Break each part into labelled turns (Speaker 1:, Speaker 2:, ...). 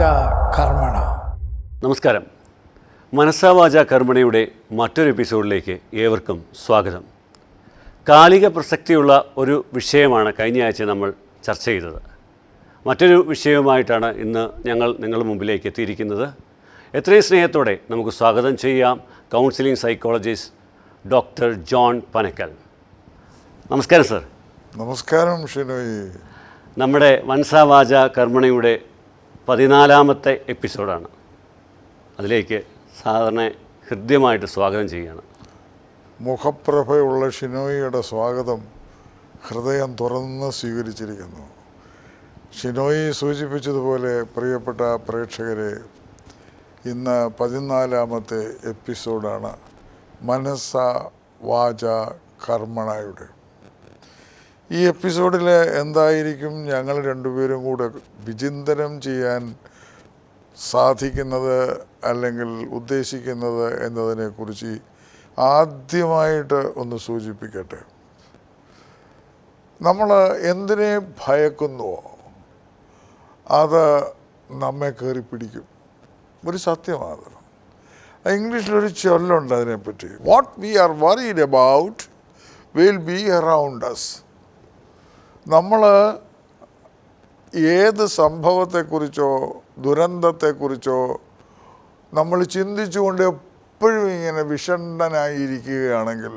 Speaker 1: കർമ്മണ.
Speaker 2: നമസ്കാരം. മനസ്സാ വാചാ കർമ്മണയുടെ മറ്റൊരു എപ്പിസോഡിലേക്ക് ഏവർക്കും സ്വാഗതം. കാലിക പ്രസക്തിയുള്ള ഒരു വിഷയമാണ് കഴിഞ്ഞ ആഴ്ച നമ്മൾ ചർച്ച ചെയ്തത്. മറ്റൊരു വിഷയവുമായിട്ടാണ് ഇന്ന് ഞങ്ങൾ നിങ്ങളുടെ മുമ്പിലേക്ക് എത്തിയിരിക്കുന്നത്. എത്രയും സ്നേഹത്തോടെ നമുക്ക് സ്വാഗതം ചെയ്യാം counselling psychologist doctor John Panakkal. നമസ്കാരം സർ.
Speaker 3: നമസ്കാരം ഷിനോയി.
Speaker 2: നമ്മുടെ മനസ്സാ വാചാ കർമ്മണയുടെ 14ാമത്തെ എപ്പിസോഡാണ്. അതിലേക്ക് സാധാരണ ഹൃദ്യമായിട്ട് സ്വാഗതം ചെയ്യുകയാണ്.
Speaker 3: മുഖപ്രഭയുള്ള ഷിനോയിയുടെ സ്വാഗതം ഹൃദയം തുറന്ന് സ്വീകരിച്ചിരിക്കുന്നു. ഷിനോയി സൂചിപ്പിച്ചതുപോലെ പ്രിയപ്പെട്ട പ്രേക്ഷകരെ, ഇന്ന് 14ാമത്തെ എപ്പിസോഡാണ് മനസ്സാ വാചാ കർമ്മണയുടെ. ഈ എപ്പിസോഡിൽ എന്തായിരിക്കും ഞങ്ങൾ രണ്ടുപേരും കൂടെ വിചിന്തനം ചെയ്യാൻ സാധിക്കുന്നത് അല്ലെങ്കിൽ ഉദ്ദേശിക്കുന്നത് എന്നതിനെക്കുറിച്ച് ആദ്യമായിട്ട് ഒന്ന് സൂചിപ്പിക്കട്ടെ. നമ്മൾ എന്തിനെ ഭയക്കുന്നുവോ അത് നമ്മെ കയറി പിടിക്കും. ഒരു സത്യമാണ്. ഇംഗ്ലീഷിലൊരു ചൊല്ലുണ്ട് അതിനെപ്പറ്റി. What we are worried about will be around us. നമ്മൾ ഏത് സംഭവത്തെക്കുറിച്ചോ ദുരന്തത്തെക്കുറിച്ചോ നമ്മൾ ചിന്തിച്ചുകൊണ്ട് എപ്പോഴും ഇങ്ങനെ വിഷണ്ണനായിരിക്കുകയാണെങ്കിൽ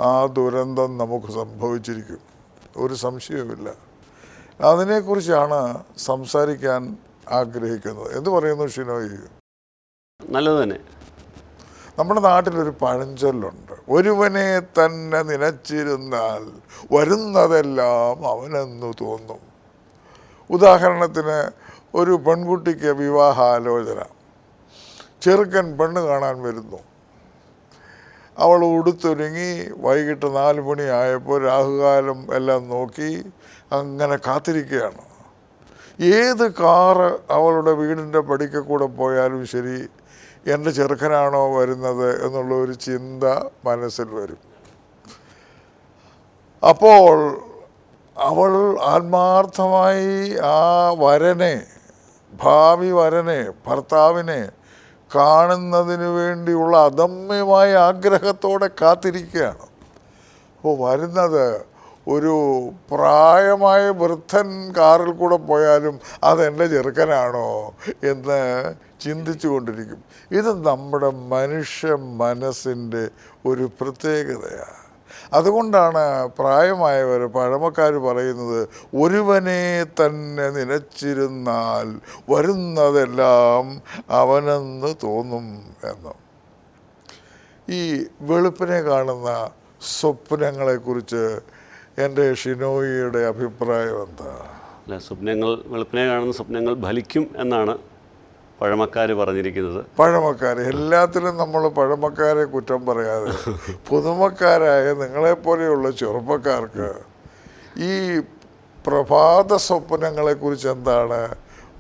Speaker 3: ആ ദുരന്തം നമുക്ക് സംഭവിച്ചിരിക്കും, ഒരു സംശയവുമില്ല. അതിനെക്കുറിച്ചാണ് സംസാരിക്കാൻ ആഗ്രഹിക്കുന്നത്. എന്ത് പറയുന്നു ഷിനോയി?
Speaker 2: നല്ലത് തന്നെ.
Speaker 3: നമ്മുടെ നാട്ടിലൊരു പഴഞ്ചൊല്ലുണ്ട്, ഒരുവനെ തന്നെ നനച്ചിരുന്നാൽ വരുന്നതെല്ലാം അവനെന്ന് തോന്നും. ഉദാഹരണത്തിന്, ഒരു പെൺകുട്ടിക്ക് വിവാഹാലോചന. ചെറുക്കൻ പെണ്ണ് കാണാൻ വരുന്നു. അവൾ ഉടുത്തൊരുങ്ങി വൈകിട്ട് 4 മണിയായപ്പോൾ രാഹുകാലം എല്ലാം നോക്കി അങ്ങനെ കാത്തിരിക്കുകയാണ്. ഏത് കാറ് അവളുടെ വീടിൻ്റെ പടിക്കൽ കൂടെ പോയാലും ശരി, എൻ്റെ ചെറുക്കനാണോ വരുന്നത് എന്നുള്ള ഒരു ചിന്ത മനസ്സിൽ വരും. അപ്പോൾ അവൾ ആത്മാർത്ഥമായി ആ വരനെ, ഭാവി വരനെ, ഭർത്താവിനെ കാണുന്നതിന് വേണ്ടിയുള്ള അദമ്യമായ ആഗ്രഹത്തോടെ കാത്തിരിക്കുകയാണ്. അപ്പോൾ വരുന്നത് ഒരു പ്രായമായ വൃദ്ധൻ കാറിൽ കൂടെ പോയാലും അതെൻ്റെ ചെറുക്കനാണോ എന്ന് ചിന്തിച്ചു കൊണ്ടിരിക്കും. ഇത് നമ്മുടെ മനുഷ്യ മനസ്സിൻ്റെ ഒരു പ്രത്യേകതയാണ്. അതുകൊണ്ടാണ് പ്രായമായവർ, പഴമക്കാർ പറയുന്നത് ഒരുവനെ തന്നെ നനച്ചിരുന്നാൽ വരുന്നതെല്ലാം അവനെന്ന് തോന്നും എന്ന്. ഈ വെളുപ്പിനെ കാണുന്ന സ്വപ്നങ്ങളെക്കുറിച്ച് എൻ്റെ ഷിനോയിയുടെ അഭിപ്രായം എന്താ?
Speaker 2: അല്ല, വെളുപ്പിനെ കാണുന്ന സ്വപ്നങ്ങൾ ഫലിക്കും എന്നാണ് പഴമക്കാർ പറഞ്ഞിരിക്കുന്നത്.
Speaker 3: പഴമക്കാർ എല്ലാത്തിലും നമ്മൾ പഴമക്കാരെ കുറ്റം പറയാതെ പുതുമക്കാരായ നിങ്ങളെപ്പോലെയുള്ള ചെറുപ്പക്കാർക്ക് ഈ പ്രഭാത സ്വപ്നങ്ങളെക്കുറിച്ച് എന്താണ്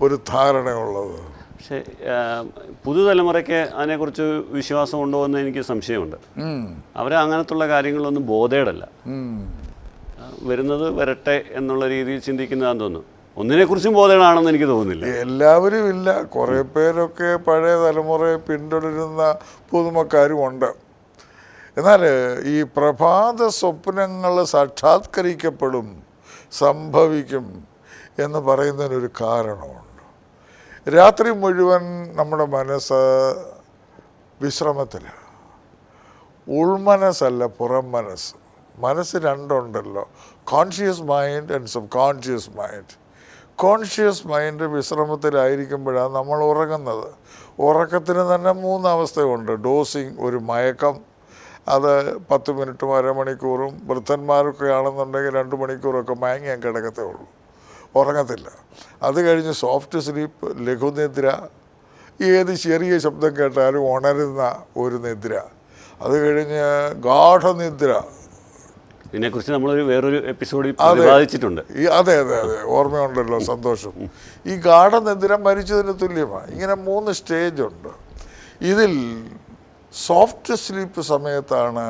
Speaker 3: ഒരു ധാരണയുള്ളത്?
Speaker 2: പക്ഷേ പുതുതലമുറയ്ക്ക് അതിനെക്കുറിച്ച് വിശ്വാസമുണ്ടോ എന്ന് എനിക്ക് സംശയമുണ്ട്. അവരങ്ങനത്തുള്ള കാര്യങ്ങളൊന്നും ബോധേടല്ല. വരുന്നത് വരട്ടെ എന്നുള്ള രീതിയിൽ ചിന്തിക്കുന്നതാണെന്ന് തോന്നുന്നു. ഒന്നിനെക്കുറിച്ചും ബോധേടാണെന്ന് എനിക്ക് തോന്നുന്നില്ല.
Speaker 3: എല്ലാവരും ഇല്ല, കുറേ പേരൊക്കെ പഴയ തലമുറയെ പിന്തുടരുന്ന പുതുമക്കാരും ഉണ്ട്. എന്നാൽ ഈ പ്രഭാത സ്വപ്നങ്ങൾ സാക്ഷാത്കരിക്കപ്പെടും, സംഭവിക്കും എന്ന് പറയുന്നതിനൊരു കാരണമുണ്ട്. രാത്രി മുഴുവൻ നമ്മുടെ മനസ്സ് വിശ്രമത്തിലാണ്. ഉൾമനസ്സല്ല, പുറം മനസ്സ്. മനസ്സ് രണ്ടുണ്ടല്ലോ, conscious mind and subconscious mind. Conscious mind വിശ്രമത്തിലായിരിക്കുമ്പോഴാണ് നമ്മൾ ഉറങ്ങുന്നത്. ഉറക്കത്തിന് തന്നെ 3 അവസ്ഥയുണ്ട്. ഡോസിങ്, ഒരു മയക്കം, അത് 10 മിനിറ്റും അരമണിക്കൂറും, വൃദ്ധന്മാരൊക്കെ ആണെന്നുണ്ടെങ്കിൽ 2 മണിക്കൂറൊക്കെ മയങ്ങാൻ കിടക്കത്തേ ഉള്ളൂ, ഉറങ്ങത്തില്ല. അത് കഴിഞ്ഞ് സോഫ്റ്റ് സ്ലീപ്പ്, ലഘുനിദ്ര, ഏത് ചെറിയ ശബ്ദം കേട്ടാലും ഉണരുന്ന ഒരു നിദ്ര. അത് കഴിഞ്ഞ് ഗാഠനിദ്ര.
Speaker 2: ഇതിനെക്കുറിച്ച് നമ്മളൊരു വേറൊരു എപ്പിസോഡിൽ പ്രതിപാദിച്ചിട്ടുണ്ട്.
Speaker 3: അതെ അതെ അതെ, ഓർമ്മയുണ്ടല്ലോ, സന്തോഷം. ഈ ഗാഠനിദ്ര മരിച്ചതിന് തുല്യമാണ്. ഇങ്ങനെ 3 സ്റ്റേജുണ്ട്. ഇതിൽ സോഫ്റ്റ് സ്ലീപ്പ് സമയത്താണ്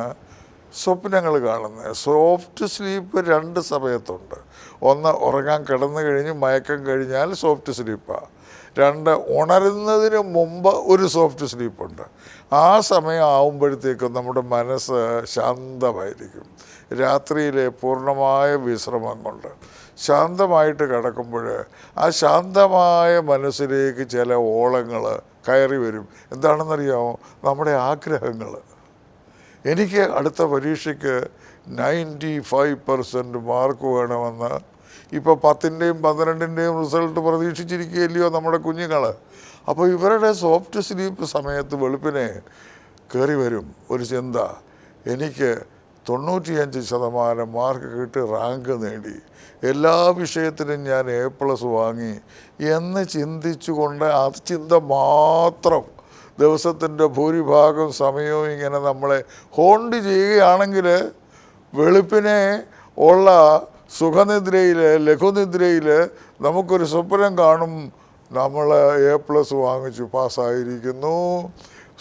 Speaker 3: സ്വപ്നങ്ങൾ കാണുന്നത്. Soft sleep 2 സമയത്തുണ്ട്. ഒന്ന്, ഉറങ്ങാൻ കിടന്നു കഴിഞ്ഞ് മയക്കം കഴിഞ്ഞാൽ സോഫ്റ്റ് സ്ലീപ്പാണ്. 2 ഉണരുന്നതിന് മുമ്പ് ഒരു സോഫ്റ്റ് സ്ലീപ്പുണ്ട്. ആ സമയം ആവുമ്പോഴത്തേക്കും നമ്മുടെ മനസ്സ് ശാന്തമായിരിക്കും. രാത്രിയിലെ പൂർണ്ണമായ വിശ്രമം കൊണ്ട് ശാന്തമായിട്ട് കിടക്കുമ്പോൾ ആ ശാന്തമായ മനസ്സിലേക്ക് ചില ഓളങ്ങൾ കയറി വരും. എന്താണെന്നറിയാമോ? നമ്മുടെ ആഗ്രഹങ്ങൾ. എനിക്ക് അടുത്ത പരീക്ഷയ്ക്ക് 95% മാർക്ക് വേണമെന്ന് ഇപ്പോൾ 10ൻ്റെയും 12ൻ്റെയും റിസൾട്ട് പ്രതീക്ഷിച്ചിരിക്കുകയല്ലയോ നമ്മുടെ കുഞ്ഞുങ്ങൾ. അപ്പോൾ ഇവരുടെ സോഫ്റ്റ് സ്ലീപ്പ് സമയത്ത് വെളുപ്പിനെ കയറി വരും ഒരു ചിന്ത, എനിക്ക് 95% മാർക്ക് കിട്ടി റാങ്ക് നേടി, എല്ലാ വിഷയത്തിനും ഞാൻ A+ വാങ്ങി എന്ന് ചിന്തിച്ചുകൊണ്ട് ആ ചിന്ത മാത്രം ദിവസത്തിൻ്റെ ഭൂരിഭാഗം സമയവും ഇങ്ങനെ നമ്മളെ ഹോണ്ട് ചെയ്യുകയാണെങ്കിൽ വെളുപ്പിനെ ഉള്ള സുഖനിദ്രയിൽ, ലഘുനിദ്രയിൽ നമുക്കൊരു സ്വപ്നം കാണും, നമ്മൾ A+ വാങ്ങിച്ചു പാസ്സായിരിക്കുന്നു,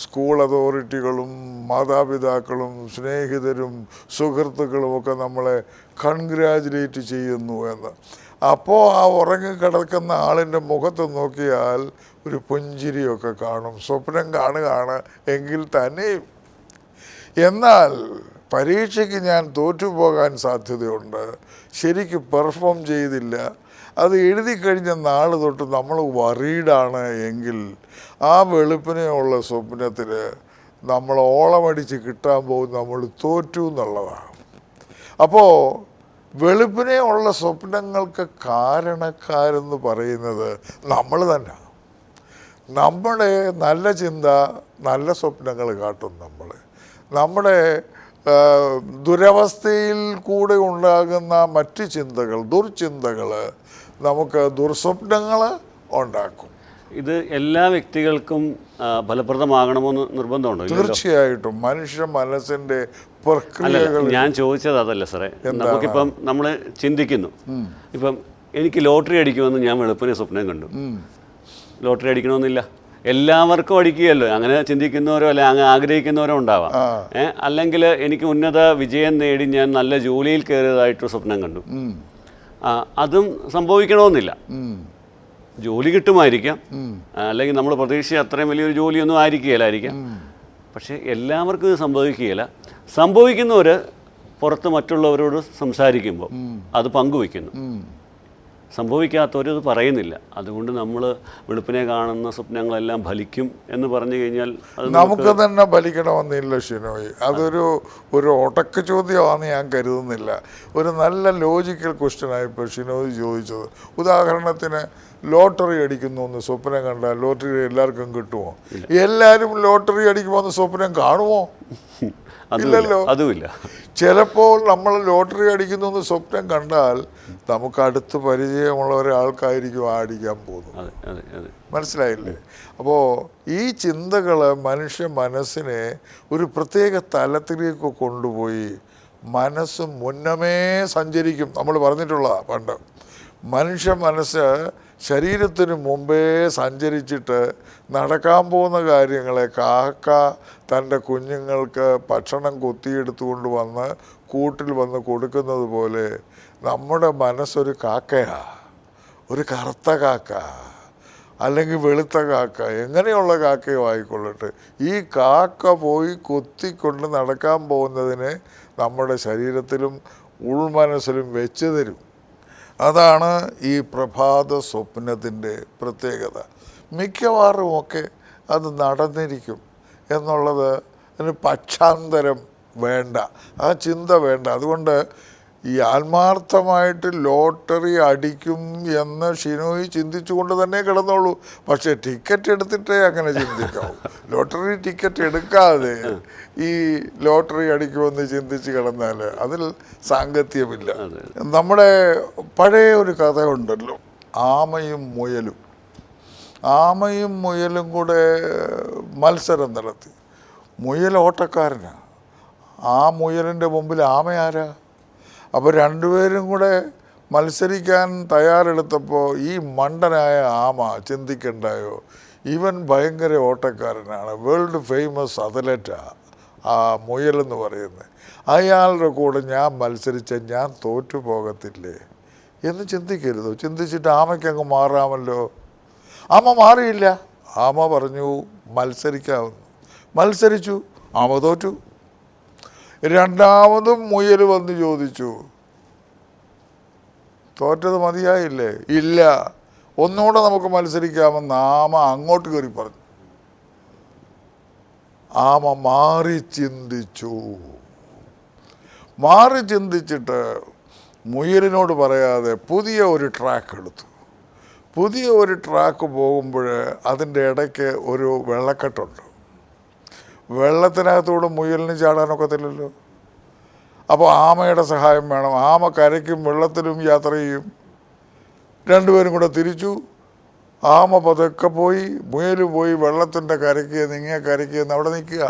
Speaker 3: സ്കൂൾ അതോറിറ്റികളും മാതാപിതാക്കളും സ്നേഹിതരും സുഹൃത്തുക്കളുമൊക്കെ നമ്മളെ കൺഗ്രാജുലേറ്റ് ചെയ്യുന്നു എന്ന്. അപ്പോൾ ആ ഉറങ്ങിക്കിടക്കുന്ന ആളിൻ്റെ മുഖത്ത് നോക്കിയാൽ ഒരു പുഞ്ചിരിയൊക്കെ കാണും. സ്വപ്നം കാണുകയാണ് എങ്കിൽ തന്നെയും. എന്നാൽ പരീക്ഷയ്ക്ക് ഞാൻ തോറ്റുപോകാൻ സാധ്യതയുണ്ട്, ശരിക്ക് പെർഫോം ചെയ്തില്ല, അത് എഴുതി കഴിഞ്ഞ നാൾ തൊട്ട് നമ്മൾ വറീഡാണ് എങ്കിൽ ആ വെളുപ്പിനെയുള്ള സ്വപ്നത്തിൽ നമ്മൾ ഓളമടിച്ച് കിട്ടാൻ പോകും നമ്മൾ തോറ്റു എന്നുള്ളതാണ്. അപ്പോൾ വെളുപ്പിനെ ഉള്ള സ്വപ്നങ്ങൾക്ക് കാരണക്കാരെന്ന് പറയുന്നത് നമ്മൾ തന്നെ. നമ്മുടെ നല്ല ചിന്ത, നല്ല സ്വപ്നങ്ങൾ കാട്ടും നമ്മുടെ ദുരവസ്ഥയിൽ കൂടെ ഉണ്ടാകുന്ന മറ്റ് ചിന്തകൾ, ദുർചിന്തകൾ നമുക്ക് ദുർസ്വപ്നങ്ങൾ ഉണ്ടാക്കും.
Speaker 2: ഇത് എല്ലാ വ്യക്തികൾക്കും ഫലപ്രദമാകണമെന്ന് നിർബന്ധമുണ്ടോ?
Speaker 3: തീർച്ചയായിട്ടും മനുഷ്യ മനസ്സിൻ്റെ പ്രക്രിയകൾ.
Speaker 2: ഞാൻ ചോദിച്ചത് അതല്ല സാറേ. നമുക്കിപ്പം നമ്മൾ ചിന്തിക്കുന്നു, ഇപ്പം എനിക്ക് ലോട്ടറി അടിക്കുമെന്ന് ഞാൻ വെളുപ്പിനെ സ്വപ്നം കണ്ടു. ലോട്ടറി അടിക്കണമെന്നില്ല, എല്ലാവർക്കും അടിക്കുകയല്ലോ. അങ്ങനെ ചിന്തിക്കുന്നവരോ അല്ലെ അങ്ങനെ ആഗ്രഹിക്കുന്നവരോ ഉണ്ടാവാം. അല്ലെങ്കിൽ എനിക്ക് ഉന്നത വിജയം നേടി ഞാൻ നല്ല ജോലിയിൽ കയറിയതായിട്ട് സ്വപ്നം കണ്ടു. അതും സംഭവിക്കണമെന്നില്ല. ജോലി കിട്ടുമായിരിക്കാം, അല്ലെങ്കിൽ നമ്മൾ പ്രതീക്ഷിച്ച അത്രയും വലിയൊരു ജോലിയൊന്നും ആയിരിക്കുകയില്ലായിരിക്കാം. പക്ഷേ എല്ലാവർക്കും ഇത് സംഭവിക്കുകയില്ല. സംഭവിക്കുന്നവർ പുറത്ത് മറ്റുള്ളവരോട് സംസാരിക്കുമ്പോൾ അത് പങ്കുവയ്ക്കുന്നു. സംഭവിക്കാത്തവരത് പറയുന്നില്ല. അതുകൊണ്ട് നമ്മൾ വെളുപ്പിനെ കാണുന്ന സ്വപ്നങ്ങളെല്ലാം ഫലിക്കും എന്ന് പറഞ്ഞു കഴിഞ്ഞാൽ അത്
Speaker 3: നമുക്ക് തന്നെ ഫലിക്കണമെന്നില്ല ഷിനോയ്. ഒരു ഒടക്ക് ചോദ്യമാണെന്ന് ഞാൻ കരുതുന്നില്ല. ഒരു നല്ല ലോജിക്കൽ ക്വസ്റ്റ്യനായിപ്പോൾ ഷിനോയ് ചോദിച്ചത്. ഉദാഹരണത്തിന് ലോട്ടറി അടിക്കുന്നു എന്ന് സ്വപ്നം കണ്ടാൽ ലോട്ടറി എല്ലാവർക്കും കിട്ടുമോ? എല്ലാവരും ലോട്ടറി അടിക്കുമോ എന്ന് സ്വപ്നം കാണുമോ? ഇല്ലല്ലോ.
Speaker 2: അതുമില്ല.
Speaker 3: ചിലപ്പോൾ നമ്മൾ ലോട്ടറി അടിക്കുന്നു എന്ന് സ്വപ്നം കണ്ടാൽ നമുക്ക് അടുത്ത് പരിചയമുള്ള ഒരാൾക്കായിരിക്കും അടിക്കാൻ പോകുന്നത്. മനസ്സിലായില്ലേ? അപ്പോൾ ഈ ചിന്തകൾ മനുഷ്യ മനസ്സിനെ ഒരു പ്രത്യേക തലത്തിലേക്ക് കൊണ്ടുപോയി മനസ്സ് മുന്നമേ സഞ്ചരിക്കും. നമ്മൾ പറഞ്ഞിട്ടുള്ള പണ്ട് മനുഷ്യ മനസ്സ് ശരീരത്തിന് മുമ്പേ സഞ്ചരിച്ചിട്ട് നടക്കാൻ പോകുന്ന കാര്യങ്ങളെ കാക്ക തൻ്റെ കുഞ്ഞുങ്ങൾക്ക് ഭക്ഷണം കൊത്തിയെടുത്തുകൊണ്ട് വന്ന് കൂട്ടിൽ വന്ന് കൊടുക്കുന്നത് പോലെ നമ്മുടെ മനസ്സൊരു കാക്കയാണ്. ഒരു കറുത്ത കാക്ക അല്ലെങ്കിൽ വെളുത്ത കാക്ക, എങ്ങനെയുള്ള കാക്കയോ ആയിക്കൊള്ളട്ടെ, ഈ കാക്ക പോയി കൊത്തിക്കൊണ്ട് നടക്കാൻ പോകുന്നതിനെ നമ്മുടെ ശരീരത്തിലും ഉൾമനസ്സിലും വെച്ച് തരും. അതാണ് ഈ പ്രഭാത സ്വപ്നത്തിൻ്റെ പ്രത്യേകത. മിക്കവാറുമൊക്കെ അത് നടന്നിരിക്കും എന്നുള്ളത് പക്ഷാന്തരം വേണ്ട, ആ ചിന്ത വേണ്ട. അതുകൊണ്ട് ഈ ആത്മാർത്ഥമായിട്ട് ലോട്ടറി അടിക്കും എന്ന് ഷിനോയ് ചിന്തിച്ചുകൊണ്ട് തന്നെ കിടന്നോളൂ. പക്ഷേ ടിക്കറ്റ് എടുത്തിട്ടേ അങ്ങനെ ചിന്തിക്കാവൂ. ലോട്ടറി ടിക്കറ്റ് എടുക്കാതെ ഈ ലോട്ടറി അടിക്കുമെന്ന് ചിന്തിച്ച് കിടന്നാൽ അതിൽ സാങ്കത്യമില്ല. നമ്മുടെ പഴയ ഒരു കഥയുണ്ടല്ലോ, ആമയും മുയലും. ആമയും മുയലും കൂടെ മത്സരം നടത്തി. മുയൽ ഓട്ടക്കാരനാണ്, ആ മുയലിൻ്റെ മുമ്പിൽ ആമയാരാ? അപ്പോൾ രണ്ടുപേരും കൂടെ മത്സരിക്കാൻ തയ്യാറെടുത്തപ്പോൾ ഈ മണ്ടനായ ആമ ചിന്തിക്കണ്ടായോ, ഇവൻ ഭയങ്കര ഓട്ടക്കാരനാണ്, വേൾഡ് ഫേമസ് അത്ലറ്റാണ് ആ മുയലെന്ന് പറയുന്നത്, അയാളുടെ കൂടെ ഞാൻ മത്സരിച്ച ഞാൻ തോറ്റു പോകത്തില്ലേ എന്ന് ചിന്തിക്കരുതോ? ചിന്തിച്ചിട്ട് ആമയ്ക്കങ്ങ് മാറാമല്ലോ. ആമ മാറിയില്ല. ആമ പറഞ്ഞു മത്സരിക്കാവുന്നു. മത്സരിച്ചു, ആമ തോറ്റു. രണ്ടാമതും മുയൽ വന്ന് ചോദിച്ചു, തോറ്റത് മതിയായില്ലേ? ഇല്ല, ഒന്നുകൂടെ നമുക്ക് മത്സരിക്കാമെന്ന് ആമ അങ്ങോട്ട് കയറി പറഞ്ഞു. ആമ മാറി ചിന്തിച്ചു. മാറി ചിന്തിച്ചിട്ട് മുയലിനോട് പറയാതെ പുതിയ ഒരു ട്രാക്ക് എടുത്തു. പുതിയ ഒരു ട്രാക്ക് പോകുമ്പോൾ അതിൻ്റെ ഇടയ്ക്ക് ഒരു വെള്ളക്കെട്ടുണ്ട്. വെള്ളത്തിനകത്തൂടെ മുയലിന് ചാടാനൊക്കത്തില്ലല്ലോ. അപ്പോൾ ആമയുടെ സഹായം വേണം. ആമ കരയ്ക്കും വെള്ളത്തിലും യാത്ര ചെയ്യും. രണ്ടുപേരും കൂടെ തിരിച്ചു. ആമ പതുക്കെ പോയി, മുയൽ പോയി വെള്ളത്തിൻ്റെ കരയ്ക്ക് നിങ്ങിയ കരയ്ക്ക് എന്ന് അവിടെ നിൽക്കുക.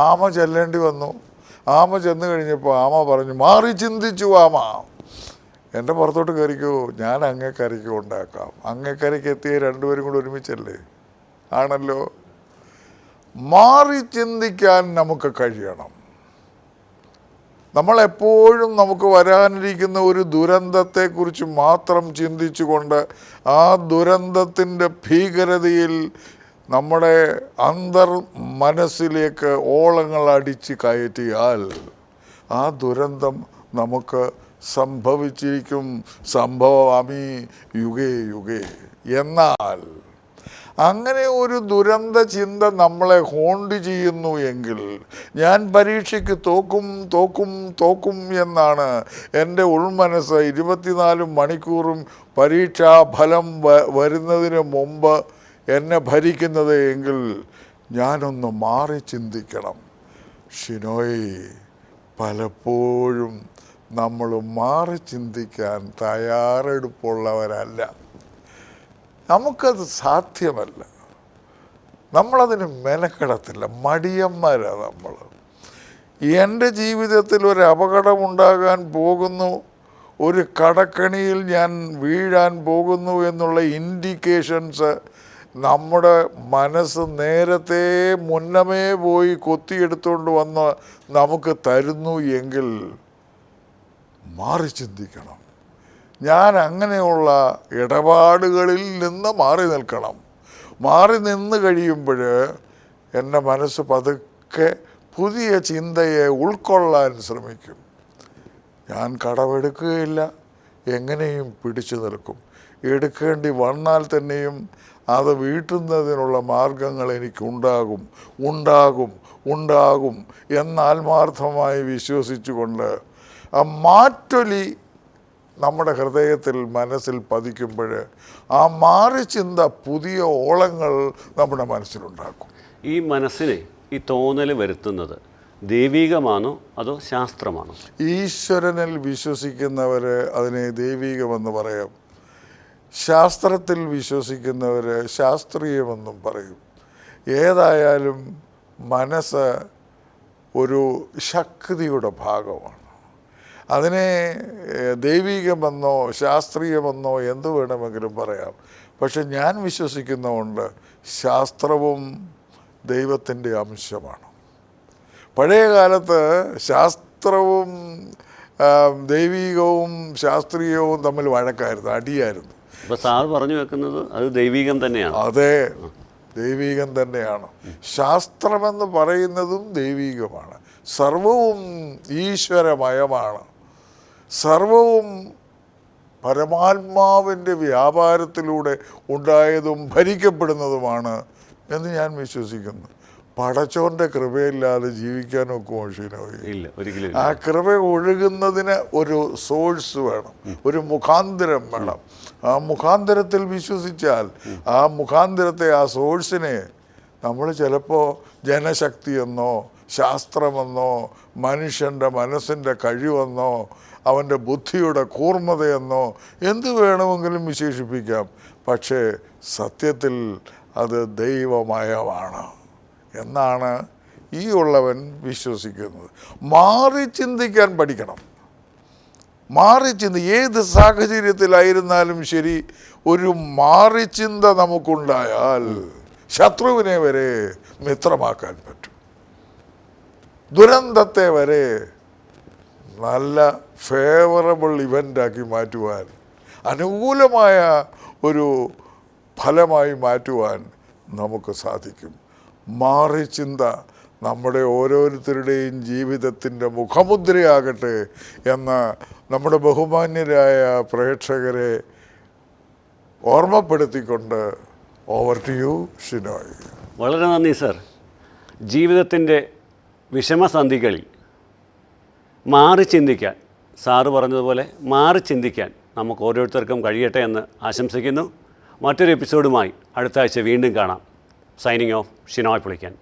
Speaker 3: ആമ ചെല്ലേണ്ടി വന്നു. ആമ ചെന്ന് കഴിഞ്ഞപ്പോൾ ആമ പറഞ്ഞു, മാറി ചിന്തിച്ചു ആമ, എൻ്റെ പുറത്തോട്ട് കയറിക്കോ, ഞാൻ അങ്ങേക്കരയ്ക്ക് ഉണ്ടാക്കാം. അങ്ങേക്കരയ്ക്ക് എത്തിയ രണ്ടുപേരും കൂടെ ഒരുമിച്ചല്ലേ? ആണല്ലോ. മാറി ചിന്തിക്കാൻ നമുക്ക് കഴിയണം. നമ്മളെപ്പോഴും നമുക്ക് വരാനിരിക്കുന്ന ഒരു ദുരന്തത്തെക്കുറിച്ച് മാത്രം ചിന്തിച്ചുകൊണ്ട് ആ ദുരന്തത്തിൻ്റെ ഭീകരതയിൽ നമ്മുടെ മനസ്സിലേക്ക് ഓളങ്ങൾ അടിച്ച് കയറ്റിയാൽ ആ ദുരന്തം നമുക്ക് സംഭവിച്ചിരിക്കും. സംഭവാമി യുഗേ യുഗേ. എന്നാൽ അങ്ങനെ ഒരു ദുരന്ത ചിന്ത നമ്മളെ ഹോണ്ട് ചെയ്യുന്നു എങ്കിൽ, ഞാൻ പരീക്ഷയ്ക്ക് തോക്കും എന്നാണ് എൻ്റെ ഉൾമനസ്സ് 24 മണിക്കൂറും പരീക്ഷാഫലം വരുന്നതിന് മുമ്പ് എന്നെ ഭരിക്കുന്നത് എങ്കിൽ, ഞാനൊന്ന് മാറി ചിന്തിക്കണം. ഷിനോയ്, പലപ്പോഴും നമ്മൾ മാറി ചിന്തിക്കാൻ തയ്യാറെടുപ്പുള്ളവരല്ല. നമുക്കത് സാധ്യമല്ല. നമ്മളതിന് മെനക്കെടത്തില്ല. മടിയന്മാരാണ് നമ്മൾ. എൻ്റെ ജീവിതത്തിൽ ഒരു അപകടമുണ്ടാകാൻ പോകുന്നു, ഒരു കടക്കണിയിൽ ഞാൻ വീഴാൻ പോകുന്നു എന്നുള്ള ഇൻഡിക്കേഷൻസ് നമ്മുടെ മനസ്സ് നേരത്തെ മുന്നമേ പോയി കൊത്തിയെടുത്തുകൊണ്ട് വന്ന് നമുക്ക് തരുന്നു എങ്കിൽ മാറി ചിന്തിക്കണം. ഞാൻ അങ്ങനെയുള്ള ഇടപാടുകളിൽ നിന്ന് മാറി നിൽക്കണം. മാറി നിന്ന് കഴിയുമ്പോൾ എൻ്റെ മനസ്സ് പതുക്കെ പുതിയ ചിന്തയെ ഉൾക്കൊള്ളാൻ ശ്രമിക്കും. ഞാൻ കടമെടുക്കുകയില്ല, എങ്ങനെയും പിടിച്ചു നിൽക്കും. എടുക്കേണ്ടി വന്നാൽ തന്നെയും അത് വീട്ടുന്നതിനുള്ള മാർഗങ്ങൾ എനിക്കുണ്ടാകും എന്നാത്മാർത്ഥമായി വിശ്വസിച്ചുകൊണ്ട് ആ മാറ്റൊലി നമ്മുടെ ഹൃദയത്തിൽ മനസ്സിൽ പതിക്കുമ്പോൾ ആ മാറി ചിന്ത പുതിയ ഓളങ്ങൾ നമ്മുടെ മനസ്സിലുണ്ടാക്കും.
Speaker 2: ഈ മനസ്സിനെ ഈ തോന്നൽ വരുത്തുന്നത് ദൈവികമാണോ അതോ ശാസ്ത്രമാണോ?
Speaker 3: ഈശ്വരനിൽ വിശ്വസിക്കുന്നവർ അതിനെ ദൈവികമെന്ന് പറയാം. ശാസ്ത്രത്തിൽ വിശ്വസിക്കുന്നവർ ശാസ്ത്രീയമെന്നും പറയും. ഏതായാലും മനസ്സ് ഒരു ശക്തിയുടെ ഭാഗമാണ്. അതിനെ ദൈവികമെന്നോ ശാസ്ത്രീയമെന്നോ എന്ത് വേണമെങ്കിലും പറയാം. പക്ഷെ ഞാൻ വിശ്വസിക്കുന്നതുകൊണ്ട് ശാസ്ത്രവും ദൈവത്തിൻ്റെ അംശമാണ്. പഴയ കാലത്ത് ശാസ്ത്രവും ദൈവികവും ശാസ്ത്രീയവും തമ്മിൽ വഴക്കായിരുന്നു, അടിയായിരുന്നു.
Speaker 2: അപ്പോൾ സാർ പറഞ്ഞു വെക്കുന്നത് അത് ദൈവികം തന്നെയാണ്.
Speaker 3: അതെ, ദൈവികം തന്നെയാണ്. ശാസ്ത്രമെന്ന് പറയുന്നതും ദൈവികമാണ്. സർവവും ഈശ്വരമയമാണ്. സർവവും പരമാത്മാവിൻ്റെ വ്യാപാരത്തിലൂടെ ഉണ്ടായതും ഭരിക്കപ്പെടുന്നതുമാണ് എന്ന് ഞാൻ വിശ്വസിക്കുന്നു. പടച്ചോൻ്റെ കൃപയില്ലാതെ ജീവിക്കാനൊക്കെ
Speaker 2: ഇല്ല, ഒരിക്കലും.
Speaker 3: ആ കൃപ ഒഴുകുന്നതിന് ഒരു സോഴ്സ് വേണം, ഒരു മുഖാന്തരം വേണം. ആ മുഖാന്തരത്തിൽ വിശ്വസിച്ചാൽ ആ മുഖാന്തരത്തെ, ആ സോഴ്സിനെ നമ്മൾ ചിലപ്പോൾ ജനശക്തിയെന്നോ ശാസ്ത്രമെന്നോ മനുഷ്യൻ്റെ മനസ്സിൻ്റെ കഴിവെന്നോ അവൻ്റെ ബുദ്ധിയുടെ കൂർമ്മതയെന്നോ എന്ത് വേണമെങ്കിലും വിശേഷിപ്പിക്കാം. പക്ഷേ സത്യത്തിൽ അത് ദൈവമയമാണ് എന്നാണ് ഈ ഉള്ളവൻ വിശ്വസിക്കുന്നത്. മാറി ചിന്തിക്കാൻ പഠിക്കണം. ഏത് സാഹചര്യത്തിലായിരുന്നാലും ശരി, ഒരു മാറിച്ചിന്ത നമുക്കുണ്ടായാൽ ശത്രുവിനെ വരെ മിത്രമാക്കാൻ പറ്റും. ദുരന്തത്തെ വരെ നല്ല ഫേവറബിൾ ഇവൻ്റാക്കി മാറ്റുവാൻ, അനുകൂലമായ ഒരു ഫലമായി മാറ്റുവാൻ നമുക്ക് സാധിക്കും. മാറി ചിന്ത നമ്മുടെ ഓരോരുത്തരുടെയും ജീവിതത്തിൻ്റെ മുഖമുദ്രയാകട്ടെ എന്ന് നമ്മുടെ ബഹുമാന്യരായ പ്രേക്ഷകരെ ഓർമ്മപ്പെടുത്തിക്കൊണ്ട് ഓവർ ടു യു ഷിനോയ്.
Speaker 2: വളരെ നന്ദി സർ. ജീവിതത്തിൻ്റെ വിഷമസന്ധികളിൽ മാറി ചിന്തിക്കാൻ, സാറ് പറഞ്ഞതുപോലെ മാറി ചിന്തിക്കാൻ നമുക്ക് ഓരോരുത്തർക്കും കഴിയട്ടെ എന്ന് ആശംസിക്കുന്നു. മറ്റൊരു എപ്പിസോഡുമായി അടുത്ത ആഴ്ച വീണ്ടും കാണാം. Signing off, Shinoy Pulikkan.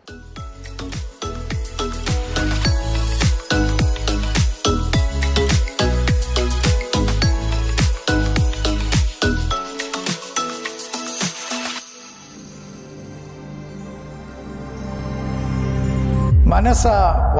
Speaker 1: മനസ്സ